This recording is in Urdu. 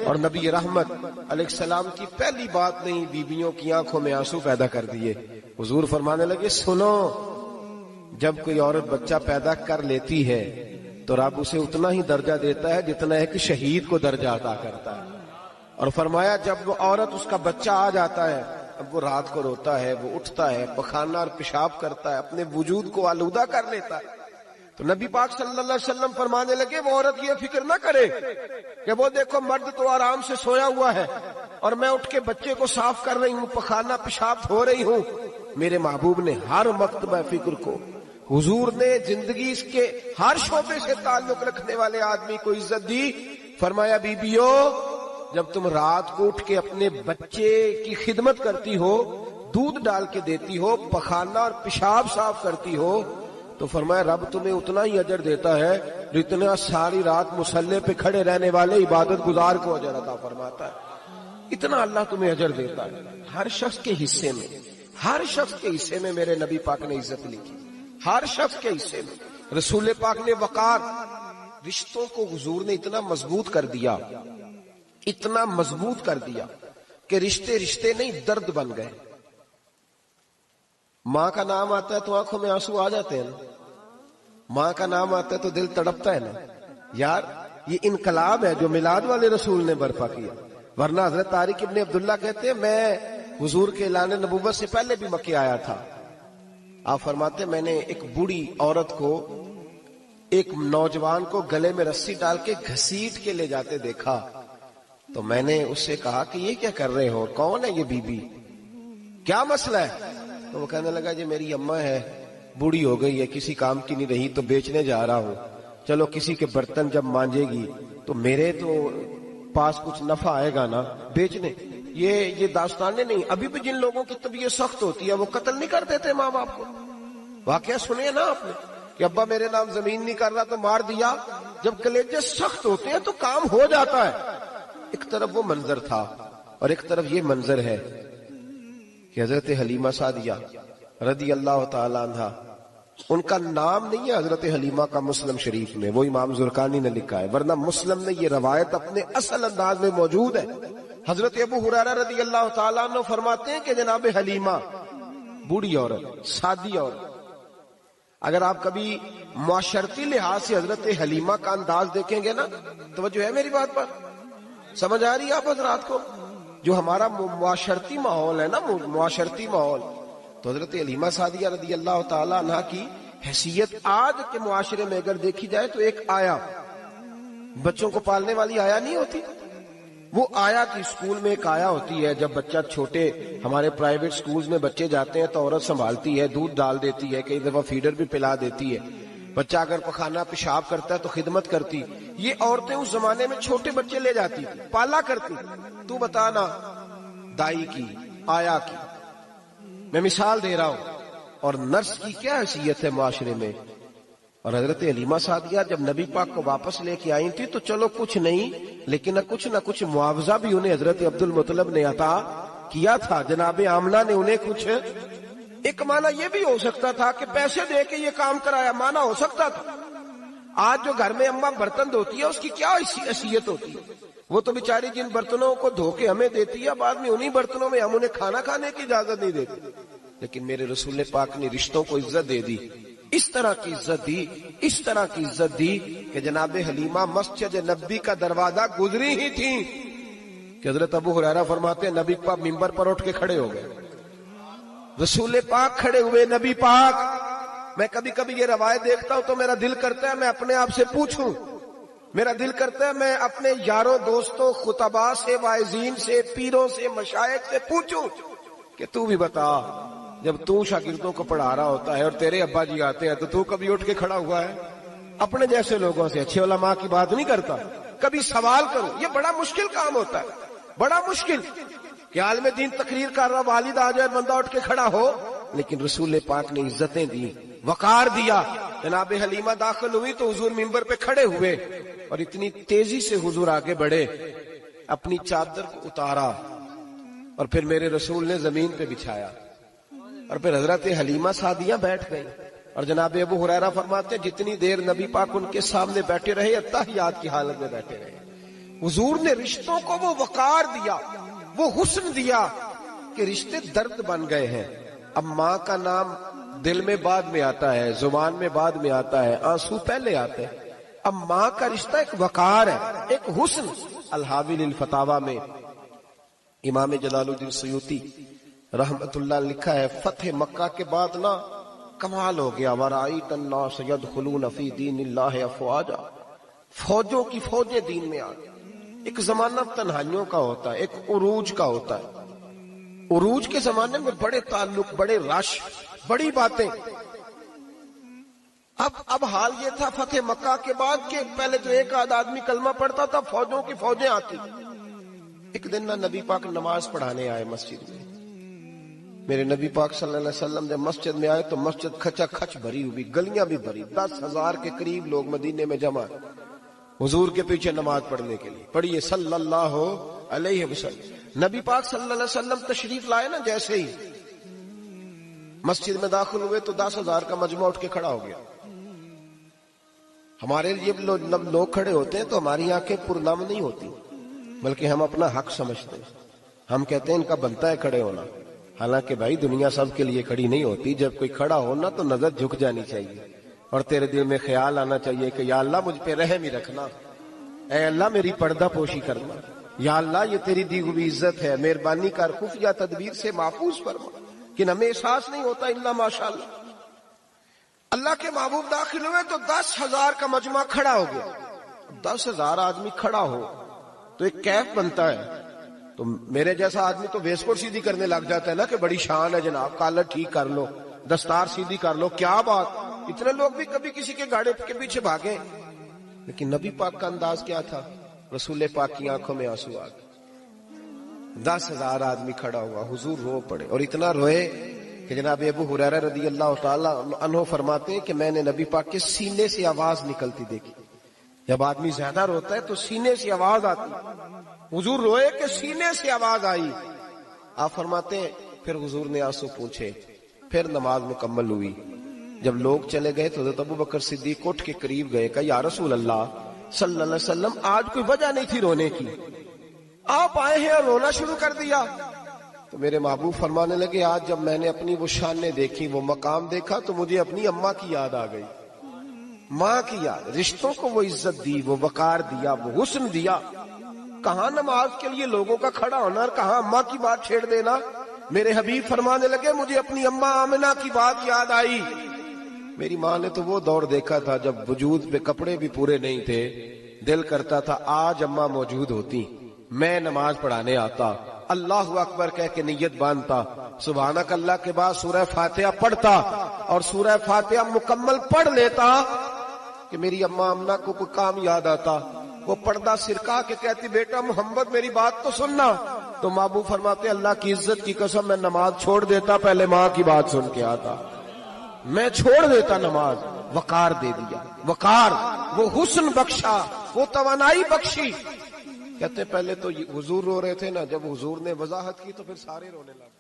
اور نبی رحمت علیہ السلام کی پہلی بات نہیں بیویوں کی آنکھوں میں آنسو پیدا کر دیے. حضور فرمانے لگے سنو، جب کوئی عورت بچہ پیدا کر لیتی ہے تو رب اسے اتنا ہی درجہ دیتا ہے جتنا ایک شہید کو درجہ عطا کرتا ہے. اور فرمایا جب وہ عورت اس کا بچہ آ جاتا ہے، اب وہ رات کو روتا ہے، وہ اٹھتا ہے، پخانہ اور پیشاب کرتا ہے، اپنے وجود کو آلودہ کر لیتا ہے، تو نبی پاک صلی اللہ علیہ وسلم فرمانے لگے وہ عورت یہ فکر نہ کرے کہ وہ دیکھو مرد تو آرام سے سویا ہوا ہے اور میں اٹھ کے بچے کو صاف کر رہی ہوں، پخانہ پیشاب دھو رہی ہوں. میرے محبوب نے ہر مرتبہ فکر کو، حضور نے زندگی اس کے ہر شعبے سے تعلق رکھنے والے آدمی کو عزت دی. فرمایا بیبیو، جب تم رات کو اٹھ کے اپنے بچے کی خدمت کرتی ہو، دودھ ڈال کے دیتی ہو، پخانہ اور پیشاب صاف کرتی ہو، تو فرمایا رب تمہیں اتنا ہی اجر دیتا ہے جتنا ساری رات مصلی پہ کھڑے رہنے والے عبادت گزار کو اجر عطا فرماتا ہے. اتنا اللہ تمہیں اجر دیتا ہے. ہر شخص کے حصے میں، ہر شخص کے حصے میں میرے نبی پاک نے عزت لکھی، ہر شخص کے حصے میں. رسول پاک نے وقار، رشتوں کو حضور نے اتنا مضبوط کر دیا، اتنا مضبوط کر دیا کہ رشتے رشتے نہیں درد بن گئے. ماں کا نام آتا ہے تو آنکھوں میں آنسو آ جاتے ہیں نا، ماں کا نام آتا ہے تو دل تڑپتا ہے نا. یار یہ انقلاب ہے جو میلاد والے رسول نے برپا کیا. ورنہ حضرت طارق ابن عبداللہ کہتے ہیں میں حضور کے اعلان نبوت سے پہلے بھی مکے آیا تھا. آپ فرماتے میں نے ایک بوڑھی عورت کو، ایک نوجوان کو گلے میں رسی ڈال کے گھسیٹ کے لے جاتے دیکھا، تو میں نے اس سے کہا کہ یہ کیا کر رہے ہو، کون ہے یہ بی بی، کیا مسئلہ ہے؟ تو وہ کہنے لگا جی میری اماں ہے، بوڑھی ہو گئی ہے، کسی کام کی نہیں رہی تو بیچنے جا رہا ہوں، چلو کسی کے برتن جب مانجے گی تو میرے تو پاس کچھ نفع آئے گا نا بیچنے. یہ داستانیں نہیں. ابھی بھی جن لوگوں کی طبیعت سخت ہوتی ہے وہ قتل نہیں کر دیتے ماں باپ کو. واقعہ سنے نا آپ نے کہ ابا میرے نام زمین نہیں کر رہا تو مار دیا. جب کلیجے سخت ہوتے ہیں تو کام ہو جاتا ہے. ایک طرف وہ منظر تھا اور ایک طرف یہ منظر ہے کہ حضرت حلیمہ سعدیہ رضی اللہ تعالی عنہا، ان کا نام نہیں ہے حضرت حلیمہ کا مسلم شریف میں، وہ امام زرقانی نے لکھا ہے، ورنہ مسلم میں یہ روایت اپنے اصل انداز میں موجود ہے. حضرت ابو ہریرہ رضی اللہ تعالیٰ عنہ فرماتے ہیں کہ جناب حلیمہ بوڑھی عورت، سادی عورت. اگر آپ کبھی معاشرتی لحاظ سے حضرت حلیمہ کا انداز دیکھیں گے نا، توجہ ہے میری بات پر، سمجھ آ رہی ہے آپ حضرات کو؟ جو ہمارا معاشرتی ماحول ہے نا، معاشرتی ماحول، تو حضرت حلیمہ سعدیہ رضی اللہ تعالیٰ عنہ کی حیثیت آج کے معاشرے میں اگر دیکھی جائے تو ایک آیا، بچوں کو پالنے والی آیا نہیں ہوتی، وہ آیا کی اسکول میں ایک آیا ہوتی ہے. جب بچہ چھوٹے ہمارے پرائیویٹ سکولز میں بچے جاتے ہیں تو عورت سنبھالتی ہے، دودھ ڈال دیتی ہے، کئی دفعہ فیڈر بھی پلا دیتی ہے. بچہ اگر پخانہ پیشاب کرتا ہے تو خدمت کرتی. یہ عورتیں اس زمانے میں چھوٹے بچے لے جاتی، پالا کرتی. تو بتانا دائی کی، آیا کی، میں مثال دے رہا ہوں، اور نرس کی کیا حیثیت ہے معاشرے میں. اور حضرت حلیمہ سعدیہ جب نبی پاک کو واپس لے کے آئی تھی تو چلو کچھ نہیں، لیکن نہ کچھ معاوضہ بھی انہیں حضرت عبد المطلب نے عطا کیا تھا. جناب آمنہ نے انہیں کچھ، ایک معنی یہ بھی ہو سکتا تھا کہ پیسے دے کے یہ کام کرایا، معنی ہو سکتا تھا. آج جو گھر میں اماں برتن دھوتی ہے اس کی کیا حیثیت ہوتی ہے؟ وہ تو بیچاری جن برتنوں کو دھو کے ہمیں دیتی ہے، بعد میں انہی برتنوں میں ہم انہیں کھانا کھانے کی اجازت نہیں دیتے. لیکن میرے رسول پاک نے رشتوں کو عزت دے دی، اس طرح کی عزت دی، اس طرح کی عزت دی کہ جناب حلیمہ مسجد نبی کا دروازہ گزری ہی تھی کہ حضرت ابو ہریرہ فرماتے ہیں نبی پاک ممبر پر اٹھ کے کھڑے ہو گئے. رسول پاک کھڑے ہوئے، نبی پاک. میں کبھی کبھی یہ روایت دیکھتا ہوں تو میرا دل کرتا ہے میں اپنے آپ سے پوچھوں، میرا دل کرتا ہے میں اپنے یاروں دوستوں خطباء سے، واعظین سے، پیروں سے، مشائخ سے پوچھوں کہ تو بھی بتا، جب تو شاگردوں کو پڑھا رہا ہوتا ہے اور تیرے ابا جی آتے ہیں تو کبھی اٹھ کے کھڑا ہوا ہے؟ اپنے جیسے لوگوں سے، اچھے علماء کی بات نہیں کرتا، کبھی سوال کرو. یہ بڑا مشکل کام ہوتا ہے، بڑا مشکل کہ عالم دین تقریر کر رہا، والد آ جائے، بندہ اٹھ کے کھڑا ہو. لیکن رسول پاک نے عزتیں دی، وقار دیا. جناب حلیمہ داخل ہوئی تو حضور ممبر پہ کھڑے ہوئے اور اتنی تیزی سے حضور آگے بڑھے، اپنی چادر کو اتارا اور پھر میرے رسول نے زمین پہ بچھایا اور پھر حضرت حلیمہ سعدیہ بیٹھ گئی. اور جناب ابو ہریرہ فرماتے ہیں جتنی دیر نبی پاک ان کے سامنے بیٹھے رہے اتحیات کی حالت میں بیٹھے رہے. حضور نے رشتوں کو وہ وقار دیا، وہ حسن دیا کہ رشتے درد بن گئے ہیں۔ اب ماں کا نام دل میں بعد میں آتا ہے، زبان میں بعد میں آتا ہے، آنسو پہلے آتے ہیں۔ اب ماں کا رشتہ ایک وقار ہے، ایک حسن۔ الحاوی للفتاوی میں امام جلال الدین سیوطی رحمت اللہ لکھا ہے، فتح مکہ کے بعد نا کمال ہو گیا، وَرَأَيْتَ النَّاسَ يَدْخُلُونَ فِي دِينِ اللَّهِ أَفْوَاجًا، فوجوں کی فوجیں دین میں آ گئی۔ ایک زمانہ تنہائیوں کا ہوتا ہے، ایک عروج کا ہوتا ہے۔ عروج کے زمانے میں بڑے تعلق، بڑے رش، بڑی باتیں۔ اب حال یہ تھا فتح مکہ کے بعد کہ پہلے تو ایک آدھ آدمی کلمہ پڑھتا تھا، فوجوں کی فوجیں آتی۔ ایک دن نہ نبی پاک نماز پڑھانے آئے مسجد میں۔ میرے نبی پاک صلی اللہ علیہ وسلم جب مسجد میں آئے تو مسجد کھچا کھچ بھری ہوئی، گلیاں بھی بھری، 10,000 کے قریب لوگ مدینے میں جمع ہیں حضور کے پیچھے نماز پڑھنے کے لیے۔ پڑھیے صلی اللہ علیہ وسلم۔ نبی پاک صلی اللہ علیہ وسلم تشریف لائے نا، جیسے ہی مسجد میں داخل ہوئے تو 10,000 کا مجمع اٹھ کے کھڑا ہو گیا۔ ہمارے لیے لوگ کھڑے ہوتے ہیں تو ہماری آنکھیں پرنم نہیں ہوتی، بلکہ ہم اپنا حق سمجھتے ہیں۔ ہم کہتے ہیں ان کا بنتا ہے کھڑے ہونا، حالانکہ بھائی دنیا سب کے لیے کھڑی نہیں ہوتی۔ جب کوئی کھڑا ہونا تو نظر جھک جانی چاہیے، اور تیرے دل میں خیال آنا چاہیے کہ یا اللہ مجھ پہ رحم ہی رکھنا، اے اللہ میری پردہ پوشی کرنا، یا اللہ یہ تیری دی ہوئی عزت ہے، مہربانی کر خفیہ تدبیر سے محفوظ فرما۔ کہ ہمیں احساس نہیں ہوتا الا ماشاءاللہ۔ اللہ کے محبوب داخل ہوئے تو 10,000 کا مجمع کھڑا ہو گیا۔ 10,000 آدمی کھڑا ہو تو ایک کیف بنتا ہے، تو میرے جیسا آدمی تو ویسکوٹ سیدھی کرنے لگ جاتا ہے نا کہ بڑی شان ہے جناب، کالر ٹھیک کر لو، دستار سیدھی کر لو، کیا بات۔ اتنے لوگ بھی کبھی کسی کے گاڑی کے پیچھے بھاگے، لیکن نبی پاک کا انداز کیا تھا؟ رسول پاک کی آنکھوں میں آنسو آ گئے۔ 10,000 آدمی کھڑا ہوا، حضور رو پڑے، اور اتنا روئے کہ جناب ابو ہریرہ رضی اللہ تعالی عنہ فرماتے ہیں کہ میں نے نبی پاک کے سینے سے آواز نکلتی دیکھی۔ جب آدمی زیادہ روتا ہے تو سینے سے آواز آتی، حضور روئے کہ سینے سے آواز آئی۔ آپ فرماتے ہیں پھر حضور نے آنسو پوچھے، پھر نماز مکمل ہوئی۔ جب لوگ چلے گئے تو حضرت ابوبکر صدیق اٹھ کے قریب گئے، کہا یا رسول اللہ صلی اللہ علیہ وسلم آج کوئی وجہ نہیں تھی رونے کی، آپ آئے ہیں اور رونا شروع کر دیا۔ تو میرے محبوب فرمانے لگے آج جب میں نے اپنی وہ شانیں دیکھی، وہ مقام دیکھا تو مجھے اپنی اماں کی یاد آ گئی، ماں کی یاد۔ رشتوں کو وہ عزت دی، وہ وقار دیا، وہ حسن دیا۔ کہاں نماز کے لیے لوگوں کا کھڑا ہونا اور کہاں اماں کی بات چھیڑ دینا۔ میرے حبیب فرمانے لگے مجھے اپنی اماں آمنہ کی بات یاد آئی۔ میری ماں نے تو وہ دور دیکھا تھا جب وجود پہ کپڑے بھی پورے نہیں تھے، دل کرتا تھا آج اماں موجود ہوتی، میں نماز پڑھانے آتا، اللہ اکبر کہہ کے نیت باندھتا، سبحانک اللہ کے بعد سورہ فاتحہ پڑھتا، اور سورہ فاتحہ مکمل پڑھ لیتا کہ میری اماں آمنہ کو کوئی کام یاد آتا، وہ پردہ سرکا کے کہتی بیٹا محمد میری بات تو سننا، تو محبوب فرماتے اللہ کی عزت کی قسم میں نماز چھوڑ دیتا، پہلے ماں کی بات سن کے آتا، میں چھوڑ دیتا نماز۔ وقار دے دیا، وقار، وہ حسن بخشا، وہ توانائی بخشی۔ کہتے پہلے تو حضور رو رہے تھے نا، جب حضور نے وضاحت کی تو پھر سارے رونے لگے۔